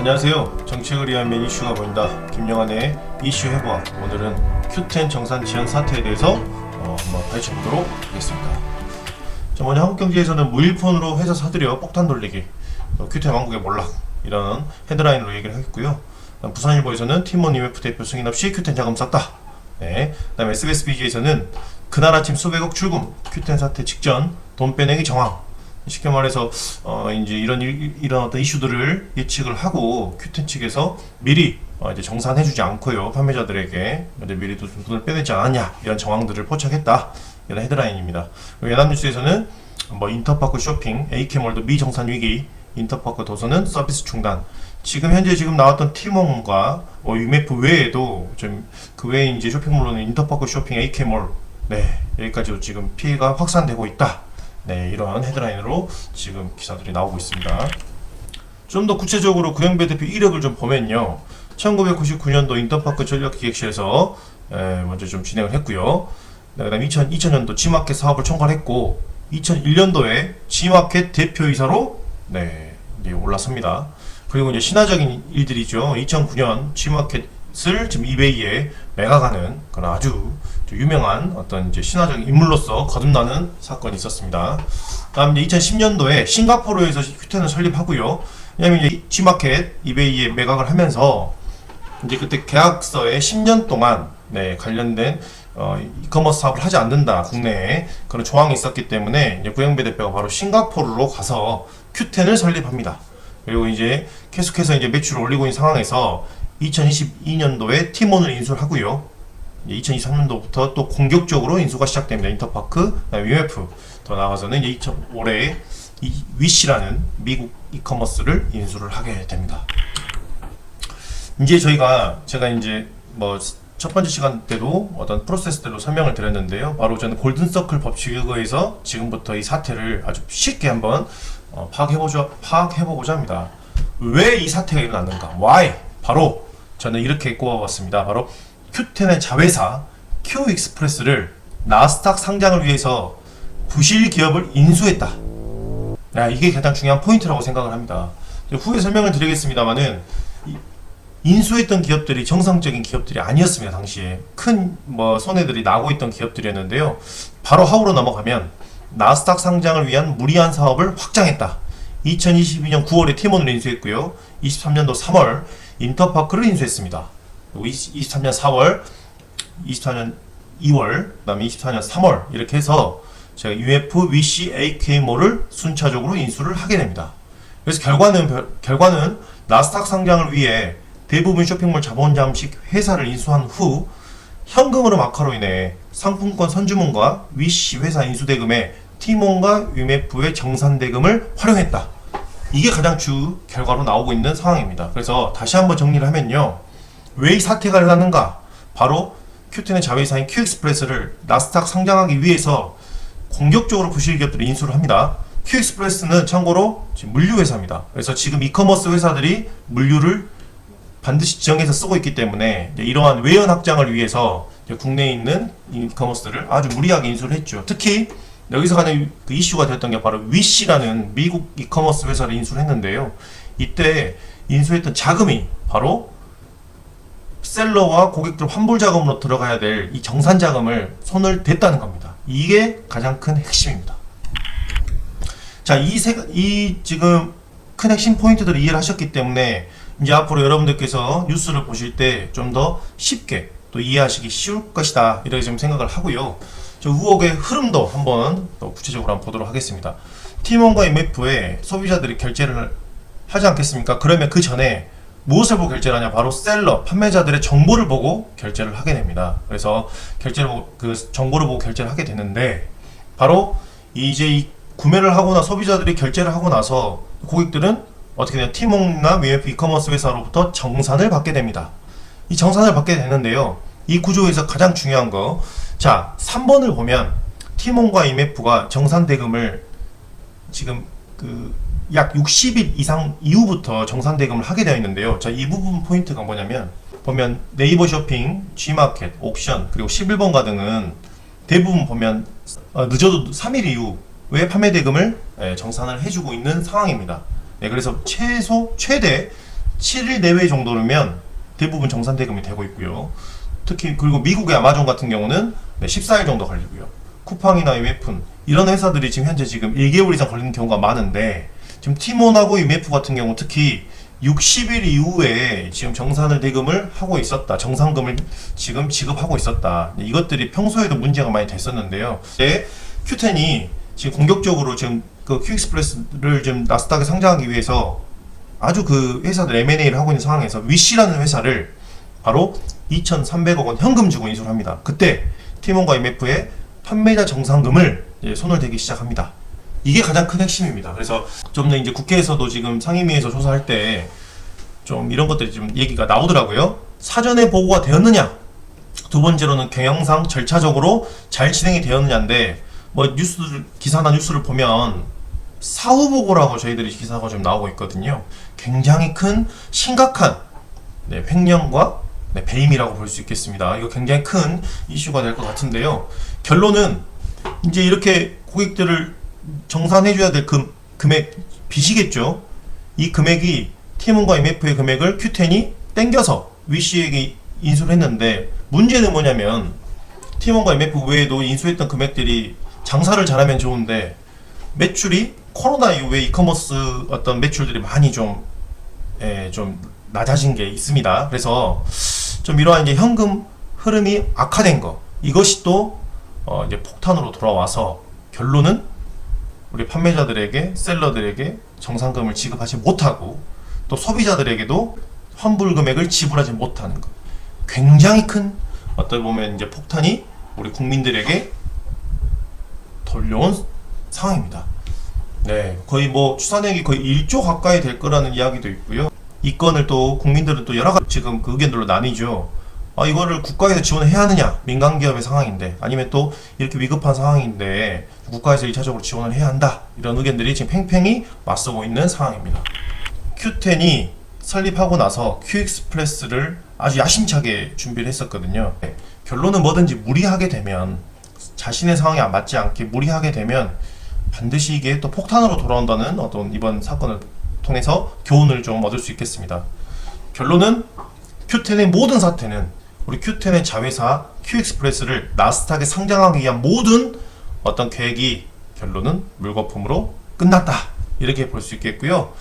안녕하세요. 정책을 위한 맨 이슈가 보인다. 김영환의 이슈 해부학. 오늘은 Q10 정산 지연 사태에 대해서 한번 파헤쳐보도록 하겠습니다. 자, 먼저 한국경제에서는 무일폰으로 회사 사들여 폭탄 돌리기, Q10 왕국의 몰락, 이런 헤드라인으로 얘기를 하겠고요. 부산일보에서는 팀원 IMF 대표 승인 없이 Q10 자금 쌌다. 네. 그다음에 SBSBG에서는 그날 아침 수백억 출금, Q10 사태 직전 돈 빼내기 정황. 쉽게 말해서 이제 이런 어떤 이슈들을 예측을 하고 Q10 측에서 미리 이제 정산해주지 않고요, 판매자들에게 이제 미리 돈을 빼내지 않았냐, 이런 정황들을 포착했다, 이런 헤드라인입니다. 연합뉴스에서는 인터파크 쇼핑, AK몰도 미정산 위기, 인터파크 도서는 서비스 중단. 현재 나왔던 티몬과 UMF 외에도 좀 그 외에 이제 쇼핑몰로는 인터파크 쇼핑, AK몰, 네, 여기까지도 지금 피해가 확산되고 있다. 네, 이런 헤드라인으로 지금 기사들이 나오고 있습니다. 좀 더 구체적으로 구영배 대표 이력을 좀 보면요, 1999년도 인터파크 전략기획실에서 먼저 좀 진행을 했고요. 그 다음에 2000년도 G마켓 사업을 총괄했고, 2001년도에 G마켓 대표이사로 이제 올라섭니다. 그리고 이제 신화적인 일들이죠. 2009년 G마켓을 지금 이베이에 매각하는 그런 아주 유명한 어떤 이제 신화적인 인물로서 거듭나는 사건이 있었습니다. 다음 이제 2010년도에 싱가포르에서 Q10을 설립하고요. 왜냐면 이제 G마켓, 이베이에 매각을 하면서 이제 그때 계약서에 10년 동안 관련된 이커머스 사업을 하지 않는다, 국내에 그런 조항이 있었기 때문에 이제 구영배 대표가 바로 싱가포르로 가서 Q10을 설립합니다. 그리고 이제 계속해서 이제 매출을 올리고 있는 상황에서 2022년도에 팀원을 인수를 하고요. 2023년도부터 또 공격적으로 인수가 시작됩니다. 인터파크, UMF, 더 나아가서는 이제 올해 위시라는 미국 이커머스를 인수를 하게 됩니다. 이제 제가 이제 첫 번째 시간 때도 어떤 프로세스대로 설명을 드렸는데요. 바로 저는 골든서클 법칙에 의해서 지금부터 이 사태를 아주 쉽게 한번 파악해보고자 합니다. 왜 이 사태가 일어났는가? Why? 바로 저는 이렇게 꼽아봤습니다. 바로 Q10의 자회사 QExpress를 나스닥 상장을 위해서 부실 기업을 인수했다. 이게 가장 중요한 포인트라고 생각을 합니다. 후에 설명을 드리겠습니다만은 인수했던 기업들이 정상적인 기업들이 아니었습니다. 당시에 큰 손해들이 나고 있던 기업들이었는데요. 바로 하우로 넘어가면 나스닥 상장을 위한 무리한 사업을 확장했다. 2022년 9월에 팀원을 인수했고요. 23년도 3월 인터파크를 인수했습니다. 23년 4월, 24년 2월, 그 다음에 24년 3월 이렇게 해서 제가 UF, 위시, AK몰을 순차적으로 인수를 하게 됩니다. 그래서 결과는 나스닥 상장을 위해 대부분 쇼핑몰 자본 잠식 회사를 인수한 후 현금으로 마카로 인해 상품권 선주문과 위시 회사 인수 대금에 티몬과 UMF의 정산 대금을 활용했다. 이게 가장 주 결과로 나오고 있는 상황입니다. 그래서 다시 한번 정리를 하면요, 왜 이 사태가 일어났는가? 바로 Q10의 자회사인 QExpress를 나스닥 상장하기 위해서 공격적으로 부실 기업들을 인수를 합니다. QExpress는 참고로 지금 물류회사입니다. 그래서 지금 이커머스 회사들이 물류를 반드시 지정해서 쓰고 있기 때문에 이러한 외연 확장을 위해서 국내에 있는 이커머스들을 아주 무리하게 인수를 했죠. 특히 여기서 가장 그 이슈가 됐던 게 바로 위시라는 미국 이커머스 회사를 인수를 했는데요. 이때 인수했던 자금이 바로 셀러와 고객들 환불 자금으로 들어가야 될 이 정산 자금을 손을 댔다는 겁니다. 이게 가장 큰 핵심입니다. 자, 이 지금 큰 핵심 포인트들을 이해를 하셨기 때문에 이제 앞으로 여러분들께서 뉴스를 보실 때 좀 더 쉽게 또 이해하시기 쉬울 것이다, 이렇게 좀 생각을 하고요. 저 의혹의 흐름도 한번 또 구체적으로 한번 보도록 하겠습니다. 팀원과 IMF에 소비자들이 결제를 하지 않겠습니까? 그러면 그 전에 무엇을 보고 결제를 하냐? 바로 셀러, 판매자들의 정보를 보고 결제를 하게 됩니다. 그래서 그 정보를 보고 결제를 하게 되는데, 바로 이제 이 구매를 하거나 소비자들이 결제를 하고 나서 고객들은 어떻게 되냐? 티몬이나 UMF 이커머스 회사로부터 정산을 받게 됩니다. 이 정산을 받게 되는데요, 이 구조에서 가장 중요한 거, 자, 3번을 보면 티몬과 IMF가 정산 대금을 지금 약 60일 이상 이후부터 정산 대금을 하게 되어 있는데요. 자, 이 부분 포인트가 뭐냐면, 보면 네이버 쇼핑, G마켓, 옥션, 그리고 11번 가등은 대부분 보면 늦어도 3일 이후에 판매 대금을 정산을 해주고 있는 상황입니다. 그래서 최대 7일 내외 정도면 대부분 정산 대금이 되고 있고요. 특히 그리고 미국의 아마존 같은 경우는 14일 정도 걸리고요. 쿠팡이나 웹푼 이런 회사들이 지금 현재 지금 1개월 이상 걸리는 경우가 많은데, 지금 티몬하고 UMF 같은 경우 특히 60일 이후에 지금 정산을 대금을 하고 있었다. 정산금을 지금 지급하고 있었다. 이것들이 평소에도 문제가 많이 됐었는데요. 이제 Q10이 지금 공격적으로 지금 그 QX프레스를 지금 나스닥에 상장하기 위해서 아주 그 회사들 M&A를 하고 있는 상황에서 위시라는 회사를 바로 2,300억 원 현금 주고 인수를 합니다. 그때 티몬과 IMF의 판매자 정산금을 손을 대기 시작합니다. 이게 가장 큰 핵심입니다. 그래서 좀 더 이제 국회에서도 지금 상임위에서 조사할 때 좀 이런 것들이 좀 얘기가 나오더라고요. 사전에 보고가 되었느냐? 두 번째로는 경영상 절차적으로 잘 진행이 되었느냐인데, 뭐 기사나 뉴스를 보면 사후 보고라고 저희들이 기사가 좀 나오고 있거든요. 굉장히 큰 심각한 횡령과 배임이라고 볼 수 있겠습니다. 이거 굉장히 큰 이슈가 될 것 같은데요. 결론은 이제 이렇게 고객들을 정산해줘야 될 금액 빚이겠죠. 이 금액이 티몬과 IMF의 금액을 Q10이 땡겨서 위시에게 인수를 했는데, 문제는 뭐냐면 티몬과 IMF 외에도 인수했던 금액들이 장사를 잘하면 좋은데 매출이 코로나 이후에 이커머스 어떤 매출들이 많이 좀 낮아진 게 있습니다. 그래서 좀 이러한 이제 현금 흐름이 악화된 거, 이것이 또 이제 폭탄으로 돌아와서 결론은 우리 판매자들에게, 셀러들에게 정산금을 지급하지 못하고 또 소비자들에게도 환불 금액을 지불하지 못하는 것. 굉장히 큰 어떻게 보면 이제 폭탄이 우리 국민들에게 돌려온 상황입니다. 네, 거의 뭐 추산액이 거의 1조 가까이 될 거라는 이야기도 있고요. 이 건을 또 국민들은 또 여러 가지 지금 그 의견들로 나뉘죠. 이거를 국가에서 지원해야 하느냐, 민간 기업의 상황인데, 아니면 또 이렇게 위급한 상황인데 국가에서 1차적으로 지원을 해야 한다, 이런 의견들이 지금 팽팽히 맞서고 있는 상황입니다. Q10이 설립하고 나서 QX프레스를 아주 야심차게 준비를 했었거든요. 결론은 뭐든지 무리하게 되면, 자신의 상황에 맞지 않게 무리하게 되면 반드시 이게 또 폭탄으로 돌아온다는 어떤 이번 사건을 통해서 교훈을 좀 얻을 수 있겠습니다. 결론은 Q10의 모든 사태는 우리 Q10의 자회사 QX프레스를 나스닥에 상장하기 위한 모든 어떤 계획이 결론은 물거품으로 끝났다, 이렇게 볼 수 있겠고요.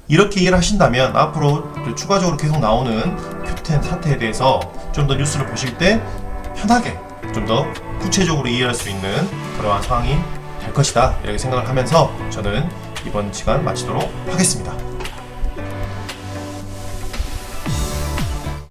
이렇게 이해를 하신다면 앞으로 추가적으로 계속 나오는 Q10 사태에 대해서 좀 더 뉴스를 보실 때 편하게 좀 더 구체적으로 이해할 수 있는 그러한 상황이 될 것이다, 이렇게 생각을 하면서 저는 이번 시간 마치도록 하겠습니다.